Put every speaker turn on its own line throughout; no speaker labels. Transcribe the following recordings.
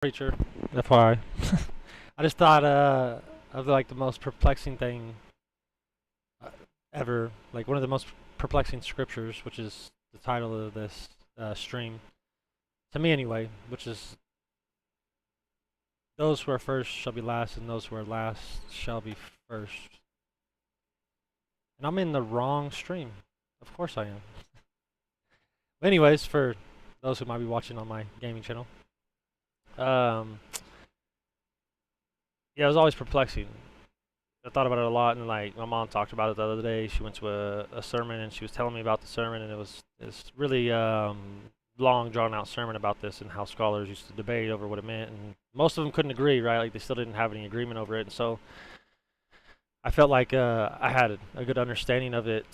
Preacher, FYI. I just thought of like the most perplexing thing uh, ever, like one of the most perplexing scriptures, which is the title of this stream, to me anyway, which is those who are first shall be last, and those who are last shall be first. And I'm in the wrong stream. Of course I am. But anyways, for those who might be watching on my gaming channel, um, yeah, it was always perplexing. I thought about it a lot, and like my mom talked about it the other day. She went to a sermon, and she was telling me about the sermon, and it was this really long, drawn out sermon about this and how scholars used to debate over what it meant, and most of them couldn't agree, right? Like they still didn't have any agreement over it, and so I felt like I had a good understanding of it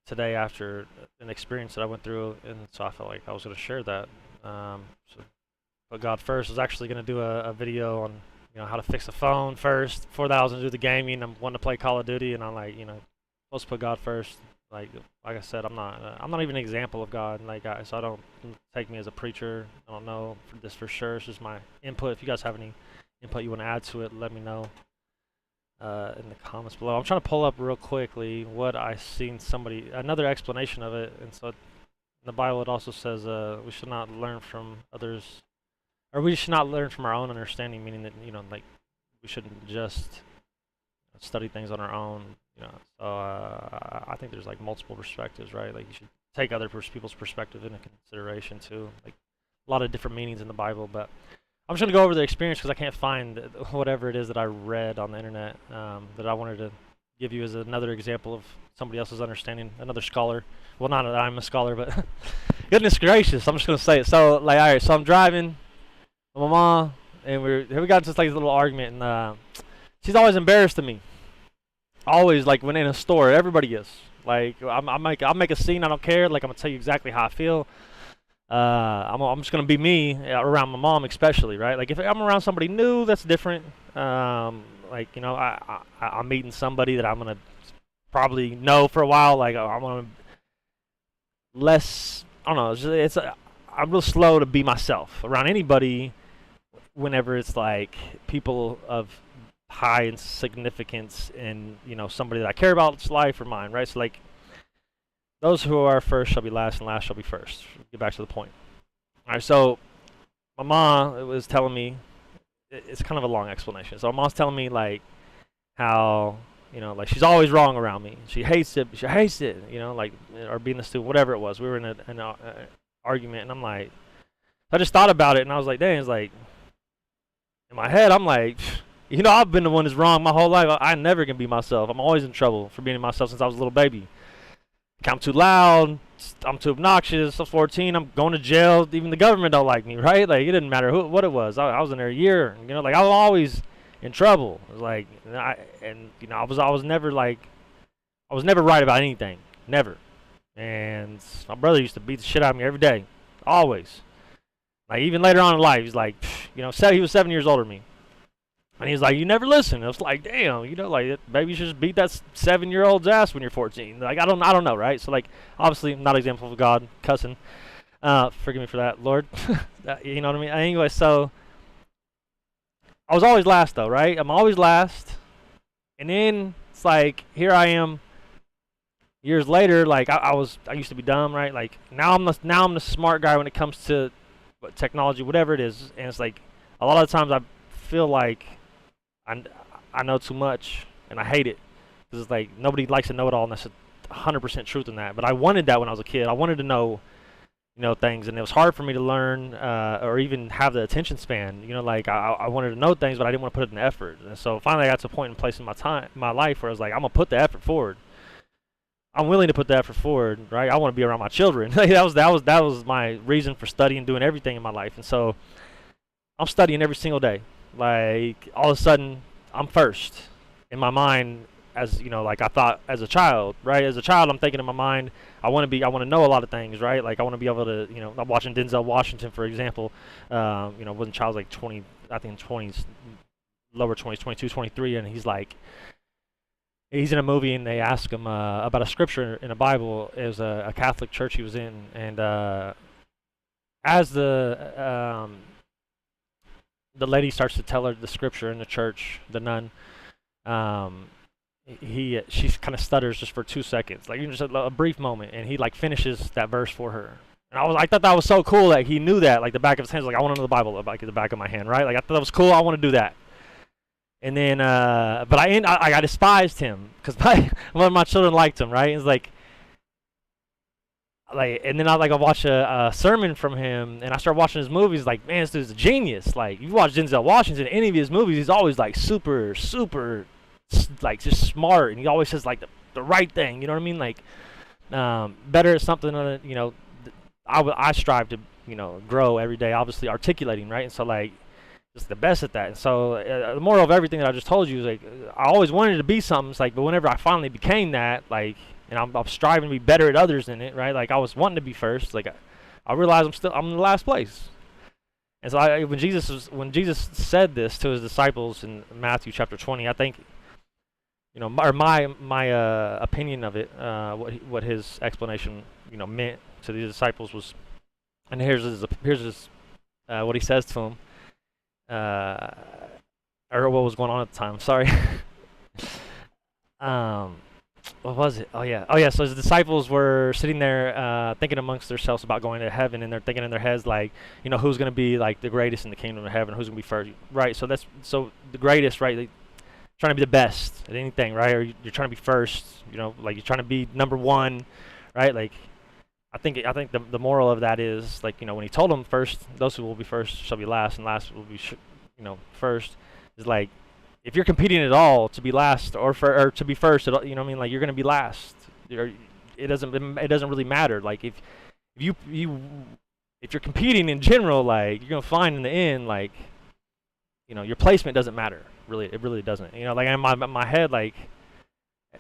today after an experience that I went through, and so I felt like I was going to share that. So put God first. I was actually going to do a video on how to fix a phone first before that I was going to do the gaming. I'm wanting to play Call of Duty, and I'm like, supposed to put God first. Like I said, I'm not even an example of God. Like so I don't take me as a preacher. I don't know this for sure. It's just my input. If you guys have any input you want to add to it, let me know in the comments below. I'm trying to pull up real quickly what I seen another explanation of it. And so in the Bible it also says we should not learn from others, or we should not learn from our own understanding, meaning that like we shouldn't just study things on our own. So I think there's like multiple perspectives, right? Like you should take other people's perspective into consideration too. Like a lot of different meanings in the Bible, but I'm just gonna go over the experience because I can't find whatever it is that I read on the internet that I wanted to give you as another example of somebody else's understanding, another scholar. Well, not that I'm a scholar, but goodness gracious, I'm just gonna say it. So, like, all right, so I'm driving with my mom, and we got into like this little argument, and she's always embarrassed of me. Always, like when in a store, everybody is. Like, I'll make a scene. I don't care. Like, I'm gonna tell you exactly how I feel. I'm just gonna be me around my mom, especially, right? Like if I'm around somebody new, that's different. Like I'm meeting somebody that I'm gonna probably know for a while. Like I'm gonna less. I don't know. I'm real slow to be myself around anybody. Whenever it's like people of high significance and somebody that I care about's life or mine, right? So like. Those who are first shall be last, and last shall be first. Get back to the point. All right, so my mom was telling me, it's kind of a long explanation. So my mom's telling me like how like she's always wrong around me. She hates it. She hates it. Like or being a student, whatever it was. We were in an argument, and I'm like, I just thought about it, and I was like, dang, it's like in my head, I'm like. I've been the one that's wrong my whole life. I never can be myself. I'm always in trouble for being myself since I was a little baby. I'm too loud, I'm too obnoxious, I'm 14, I'm going to jail, even the government don't like me, right? Like, it didn't matter what it was. I was in there a year, like, I was always in trouble. It was like, I was never, like, I was never right about anything. Never. And my brother used to beat the shit out of me every day. Always. Like, even later on in life, he's like, he was 7 years older than me. And he's like, you never listen. I was like, damn, like maybe you should just beat that 7-year-old's ass when you're 14. Like I don't know, right? So like, obviously, not an example of God cussing. Forgive me for that, Lord. You know what I mean? Anyway, so I was always last though, right? I'm always last. And then it's like here I am. Years later, like I used to be dumb, right? Like now I'm the smart guy when it comes to technology, whatever it is. And it's like a lot of times I feel like. I know too much, and I hate it. Because it's like, nobody likes to know it all, and that's 100% truth in that. But I wanted that when I was a kid. I wanted to know, things, and it was hard for me to learn or even have the attention span. Like, I wanted to know things, but I didn't want to put in the effort. And so finally I got to a point in place in my life where I was like, I'm going to put the effort forward. I'm willing to put the effort forward, right? I want to be around my children. that was my reason for studying, doing everything in my life. And so I'm studying every single day. Like all of a sudden I'm first in my mind, as like I thought as a child, right? As a child, I'm thinking in my mind, I want to know a lot of things, right? Like I want to be able to, I'm watching Denzel Washington, for example. When child was like 20, I think 20s, lower 20s, 22, 23, and he's in a movie, and they ask him about a scripture in the Bible. It was a Catholic church he was in, and as the the lady starts to tell her the scripture in the church, the nun. Um, she kind of stutters just for 2 seconds, like even just a brief moment, and he like finishes that verse for her. And I thought that was so cool that he knew that, like the back of his hand, like I want to know the Bible like the back of my hand, right? Like I thought that was cool. I want to do that. And then, but I despised him because one of my children liked him, right? It's like, and then I watch a sermon from him, and I start watching his movies. Like, man, this dude's a genius. Like, you watch Denzel Washington, any of his movies, he's always like super, like just smart, and he always says like the right thing. You know what I mean? Like, better at something. You know, I strive to grow every day. Obviously, articulating, right? And so like, just the best at that. And so the moral of everything that I just told you is like, I always wanted to be something. It's like, but whenever I finally became that, like. And I'm striving to be better at others in it, right? Like I was wanting to be first. Like I realized I'm in the last place. And so when Jesus said this to his disciples in Matthew chapter 20, I think, my opinion of it, what his explanation, meant to the disciples was, and here's his what he says to them, or what was going on at the time. Sorry. What was it? Oh yeah. So his disciples were sitting there thinking amongst themselves about going to heaven, and they're thinking in their heads like, who's going to be like the greatest in the kingdom of heaven? Who's going to be first? Right. So the greatest, right? Like, trying to be the best at anything, right? Or you're trying to be first. Like you're trying to be number one, right? Like I think the moral of that is like, when he told them first, those who will be first shall be last, and last will be first, is like, if you're competing at all to be last or to be first, you know what I mean? Like you're gonna be last. It doesn't really matter. Like if you're competing in general, like you're gonna find in the end, like your placement doesn't matter. Really, it really doesn't. Like in my head, like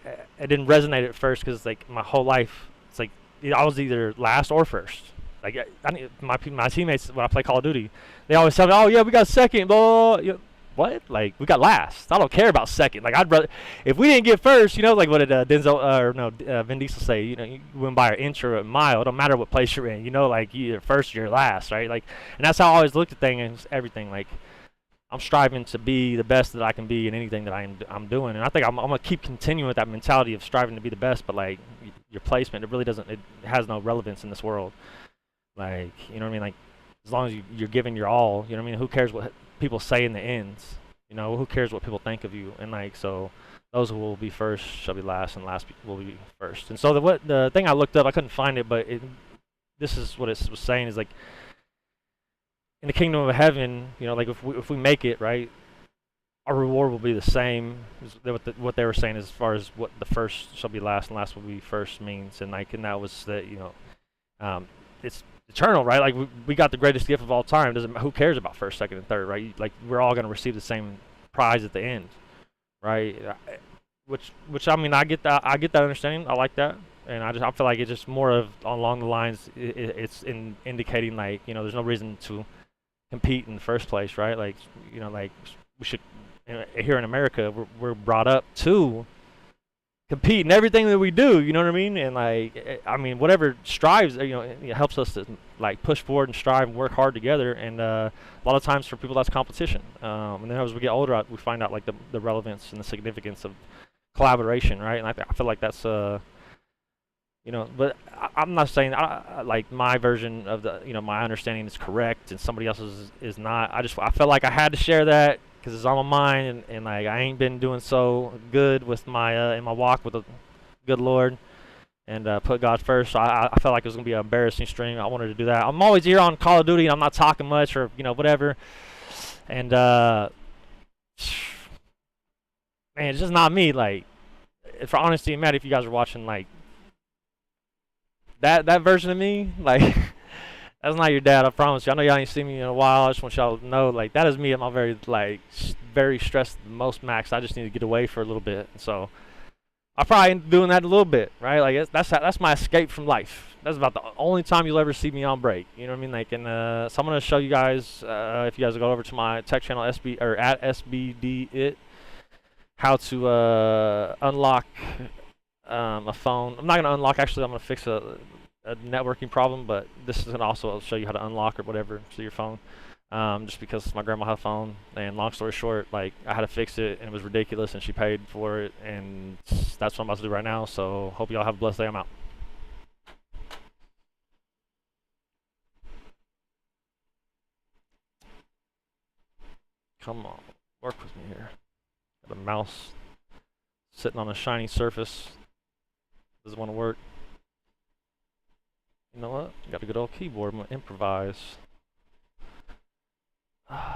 it didn't resonate at first because like my whole life, it's like I was either last or first. Like my teammates when I play Call of Duty, they always tell me, "Oh yeah, we got second." Blah, blah. What? Like we got last. I don't care about second. Like I'd rather if we didn't get first, like what did Vin Diesel say? You win by an inch or a mile. It don't matter what place you're in. Like you're first, you're last, right? Like, and that's how I always looked at things, everything. Like I'm striving to be the best that I can be in anything that I'm doing, and I think I'm gonna keep continuing with that mentality of striving to be the best. But like your placement, it really doesn't. It has no relevance in this world. Like what I mean? Like as long as you're giving your all, what I mean? Who cares what people say in the ends? Who cares what people think of you? And like, so those who will be first shall be last, and last will be first. And so the thing I looked up, I couldn't find it, but this is what it was saying is like, in the kingdom of heaven, like if we make it, right, our reward will be the same as what they were saying as far as what the first shall be last and last will be first means. And like, and that was that, it's eternal, right? Like we got the greatest gift of all time. Who cares about first, second, and third, right? Like we're all going to receive the same prize at the end, right? Which I mean, I get that understanding. I like that, and I feel like it's just more of along the lines. It's indicating like there's no reason to compete in the first place, right? Like like we should here in America we're brought up to compete in everything that we do, you know what I mean? And like, I mean, whatever strives, it helps us to like push forward and strive and work hard together. And a lot of times for people, that's competition. And then as we get older, we find out like the relevance and the significance of collaboration, right? And I feel like that's, but I'm not saying like my version of my understanding is correct and somebody else's is not. I felt like I had to share that, because it's on my mind, and like I ain't been doing so good with my in my walk with the good Lord, and put God first. So I felt like it was gonna be an embarrassing stream. I wanted to do that. I'm always here on Call of Duty, and I'm not talking much or whatever. And man, it's just not me. Like, for honesty, Matt, if you guys are watching, like that version of me, like. That's not your dad, I promise you. I know y'all ain't seen me in a while. I just want y'all to know, like, that is me at my very stressed, most max. I just need to get away for a little bit. So I probably end up doing that a little bit, right? Like, that's my escape from life. That's about the only time you'll ever see me on break. You know what I mean? Like, and so I'm gonna show you guys, if you guys go over to my tech channel, at SBDit, how to unlock a phone. I'm not gonna unlock. Actually, I'm gonna fix a networking problem, but this is gonna also show you how to unlock or whatever to your phone. just because my grandma had a phone. And long story short, like I had to fix it, and it was ridiculous, and she paid for it, and that's what I'm about to do right now. So hope y'all have a blessed day. I'm out. Come on, work with me here. Got a mouse sitting on a shiny surface. Doesn't want to work. You know what? Got a good old keyboard. I'm gonna improvise.